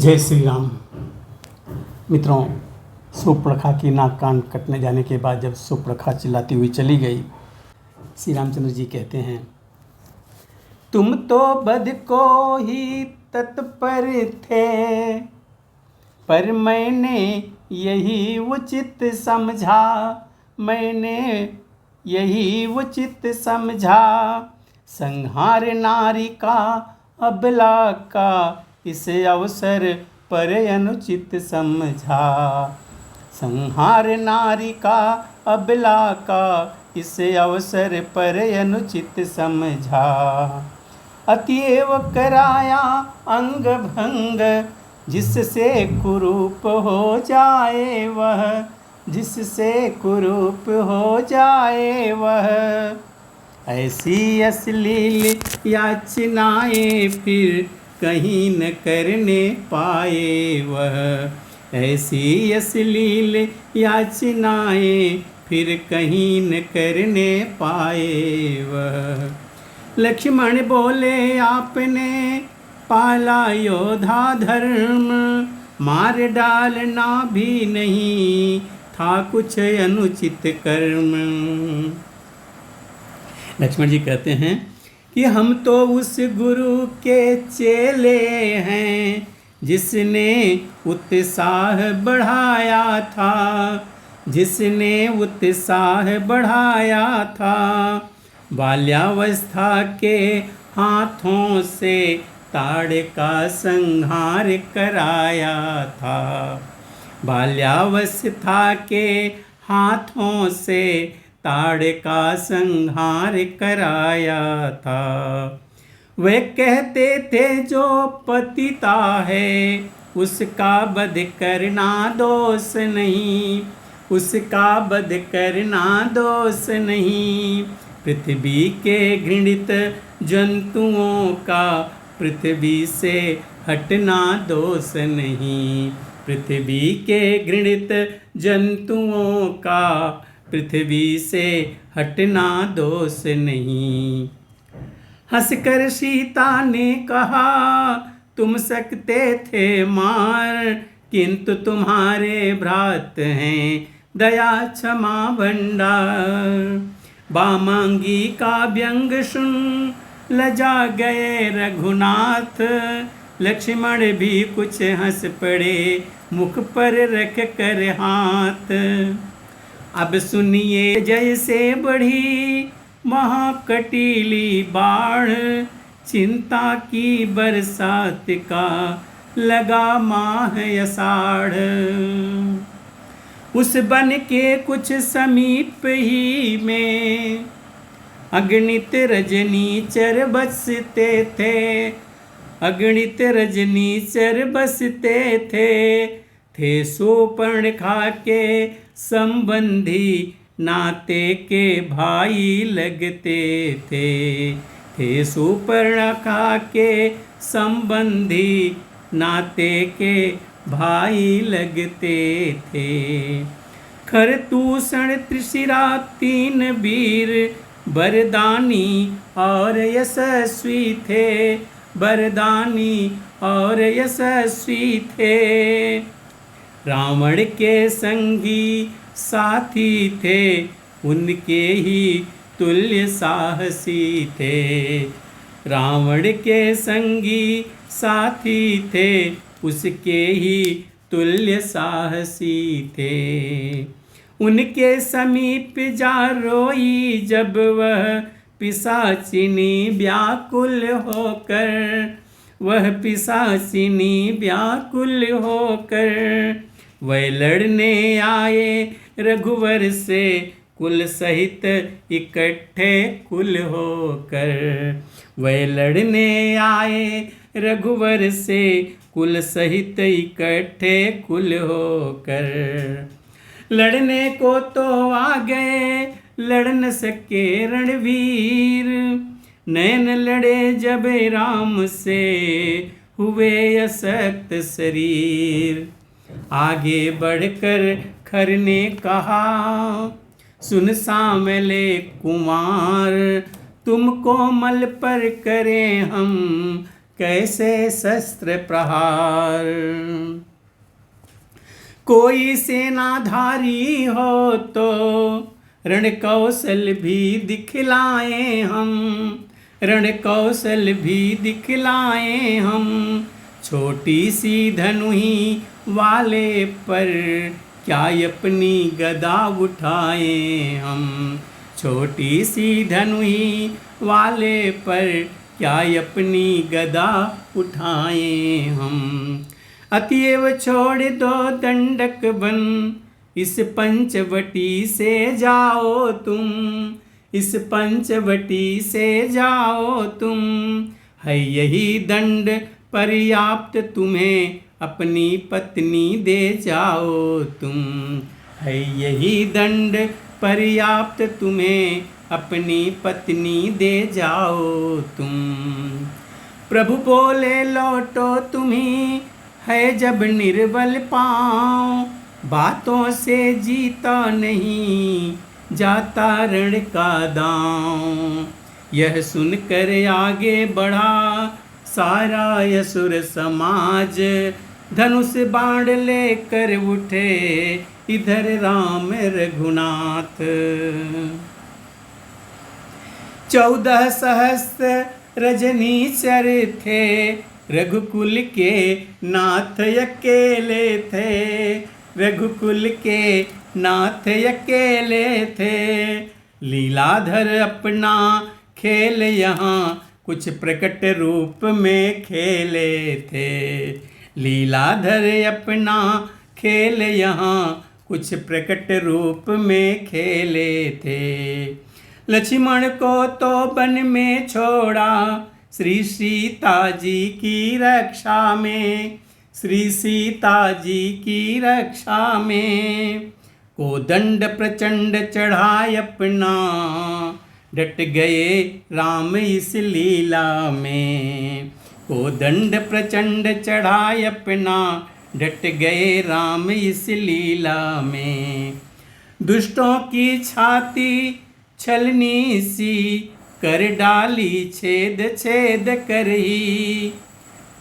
जय श्री राम। मित्रों, सुपर्णखा की नाक कान कटने जाने के बाद जब सुपर्णखा चिल्लाती हुई चली गई, श्री रामचंद्र जी कहते हैं, तुम तो बध को ही तत्पर थे, पर मैंने यही उचित समझा, मैंने यही उचित समझा। संहार नारी का अबला का इस अवसर पर अनुचित समझा। संहार नारी का अबला का इस अवसर पर अनुचित समझा। अतएव कराया अंग भंग, जिससे कुरूप हो जाए वह, जिससे कुरूप हो जाए वह। ऐसी अश्लील याचनाएं फिर कहीं न करने पाए वह, ऐसी अश्लील याचनाएं फिर कहीं न करने पाए वह। लक्ष्मण बोले, आपने पाला योद्धा धर्म, मार डालना भी नहीं था कुछ अनुचित कर्म। लक्ष्मण जी कहते हैं कि हम तो उस गुरु के चेले हैं, जिसने उत्साह बढ़ाया था, जिसने उत्साह बढ़ाया था। बाल्यावस्था के हाथों से ताड़ का संहार कराया था, बाल्यावस्था के हाथों से ताड़ का संहार कराया था। वे कहते थे जो पतिता है, उसका वध करना दोष नहीं, उसका वध करना दोष नहीं। पृथ्वी के घृणित जंतुओं का पृथ्वी से हटना दोष नहीं, पृथ्वी के घृणित जंतुओं का पृथ्वी से हटना दोष नहीं। हंसकर सीता ने कहा, तुम सकते थे मार, किंतु तुम्हारे भ्रात हैं दया क्षमा भंडार। बामांगी का व्यंग सुन लजा गए रघुनाथ, लक्ष्मण भी कुछ हंस पड़े मुख पर रख कर हाथ। अब सुनिए जैसे बढ़ी महाकटीली बाढ़, चिंता की बरसात का लगा माह अषाढ़। उस बन के कुछ समीप ही में अगणित रजनीचर बसते थे, अगणित रजनीचर बसते थे सुपर्णखा के संबंधी, नाते के भाई लगते थे सुपर्णखा के संबंधी, नाते के भाई लगते थे। खरतूषण त्रिशिरा तीन वीर, वरदानी और यशस्वी थे, वरदानी और यशस्वी थे। रावण के संगी साथी थे, उनके ही तुल्य साहसी थे। रावण के संगी साथी थे, उसके ही तुल्य साहसी थे। उनके समीप जा रोई जब वह पिशाचिनी व्याकुल होकर, वह पिशाचिनी व्याकुल होकर। वह लड़ने आए रघुवर से कुल सहित इकट्ठे कुल होकर, वह लड़ने आए रघुवर से कुल सहित इकट्ठे कुल होकर। लड़ने को तो आ गए लड़ न सके रणवीर, नैन लड़े जब राम से हुए अशक्त शरीर। आगे बढ़कर खर ने कहा, सुन सामले कुमार, तुमको मल पर करें हम कैसे शस्त्र प्रहार। कोई सेनाधारी हो तो रण कौशल भी दिखलाएं हम, रण कौशल भी दिखलाएं हम। छोटी सी धनुही वाले पर क्या अपनी गदा उठाएं हम, छोटी सी धनुही वाले पर क्या अपनी गदा उठाएं हम। अतएव छोड़ दो दंडक बन, इस पंचवटी से जाओ तुम, इस पंचवटी से जाओ तुम। है यही दंड पर्याप्त तुम्हें, अपनी पत्नी दे जाओ तुम। है यही दंड पर्याप्त तुम्हें, अपनी पत्नी दे जाओ तुम। प्रभु बोले लौटो तुम्ही, है जब निर्बल पाँव, बातों से जीता नहीं जाता रण का दांव। यह सुनकर आगे बढ़ा सारा असुर समाज, धनुष बाण लेकर उठे इधर राम रघुनाथ। 14 सहस्त्र रजनीचर थे, रघुकुल के नाथ अकेले थे, रघुकुल के नाथ अकेले थे। लीलाधर अपना खेल यहाँ कुछ प्रकट रूप में खेले थे, लीलाधर अपना खेल यहाँ कुछ प्रकट रूप में खेले थे। लक्ष्मण को तो वन में छोड़ा, श्री सीता जी की रक्षा में, श्री सीता जी की रक्षा में। कोदंड प्रचंड चढ़ाए अपना, डट गए राम इस लीला में। कोदंड प्रचंड चढ़ाए अपना, डट गए राम इस लीला में। दुष्टों की छाती छलनी सी, कर डाली छेद छेद करही,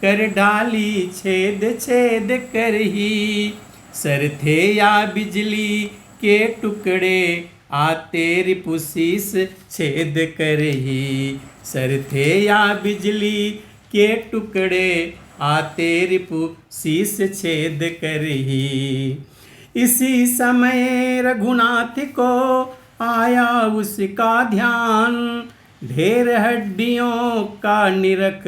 कर डाली छेद छेद करही। सर थे या बिजली के टुकड़े, आते रिपुशीस छेद करही। सर थे या बिजली के टुकड़े, आते रिपुशीस छेद करही। इसी समय रघुनाथ को आया उसका ध्यान, ढेर हड्डियों का निरख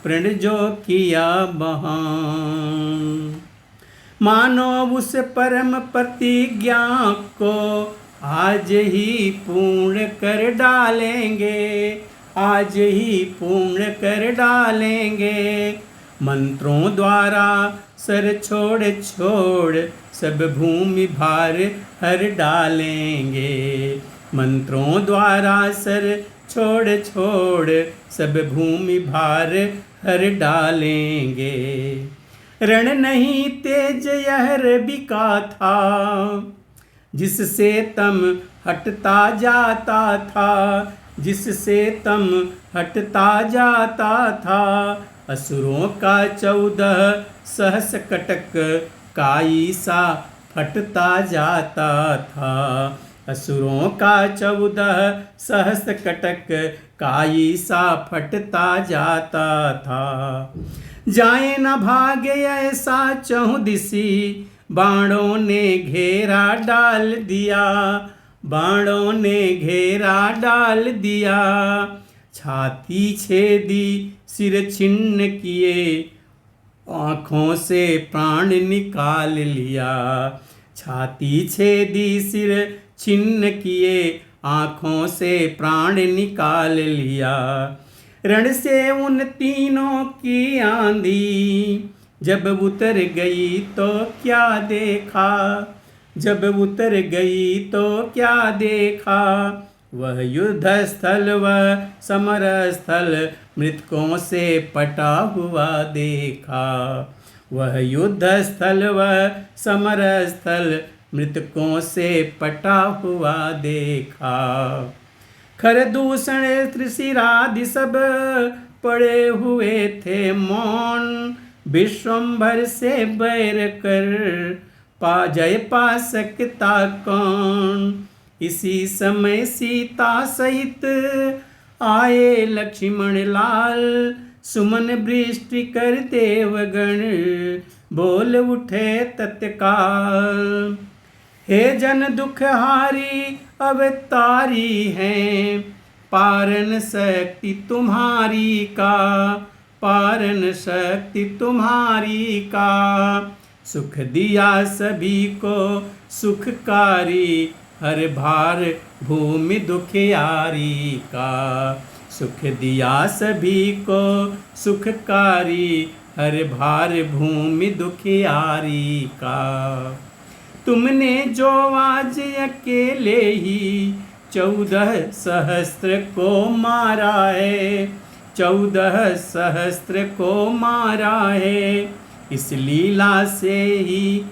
प्रण जो किया महान। मानो उस परम प्रतिज्ञा को आज ही पूर्ण कर डालेंगे, आज ही पूर्ण कर डालेंगे। मंत्रों द्वारा सर छोड़ छोड़ सब भूमि भार हर डालेंगे। मंत्रों द्वारा सर छोड़ छोड़ सब भूमि भार हर डालेंगे। रण नहीं तेज यह रबिका था, जिससे तम हटता जाता था, जिससे तम हटता जाता था। असुरों का 14 सहस कटक काई सा फटता जाता था। असुरों का 14 सहस कटक काई सा फटता जाता था। जाए न भागे ऐसा चहुदिशी, बाणों ने घेरा डाल दिया, बाणों ने घेरा डाल दिया। छाती छेदी सिर छिन्न किए, आँखों से प्राण निकाल लिया। छाती छेदी सिर छिन्न किए, आँखों से प्राण निकाल लिया। रण से उन तीनों की आंधी, जब उतर गई तो क्या देखा, जब उतर गई तो क्या देखा। वह युद्ध स्थल वह समर स्थल, मृतकों से पटा हुआ देखा। वह युद्ध स्थल वह समर स्थल, मृतकों से पटा हुआ देखा। खरदूषण त्रिशिरादि सब पड़े हुए थे मौन, विश्वम्भर से बैर कर जय पा सकता कौन। इसी समय सीता सहित आए लक्ष्मण लाल, सुमन वृष्टि कर देवगण बोल उठे तत्काल। हे जन दुखहारी अवतारी हैं, पारन शक्ति तुम्हारी का, पारन शक्ति तुम्हारी का। सुख दिया सभी को सुखकारी, हर भार भूमि दुखियारी का। सुख दिया सभी को सुखकारी, हर भार भूमि दुखियारी का। तुमने जो आज अकेले ही 14 सहस्त्र को मारा है, 14 सहस्त्र को मारा है। इस लीला से ही,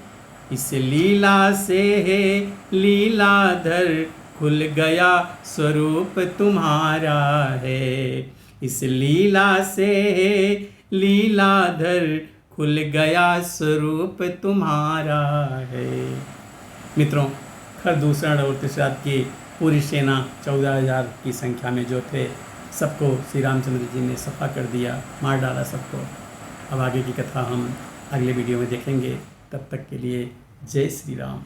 इस लीला से है लीलाधर, खुल गया स्वरूप तुम्हारा है। इस लीला से है लीलाधर, खुल गया स्वरूप तुम्हारा है। मित्रों, खरदूषण और त्रिशराद की पूरी सेना 14,000 की संख्या में जो थे, सबको श्री रामचंद्र जी ने सफा कर दिया, मार डाला सबको। अब आगे की कथा हम अगले वीडियो में देखेंगे। तब तक के लिए जय श्री राम।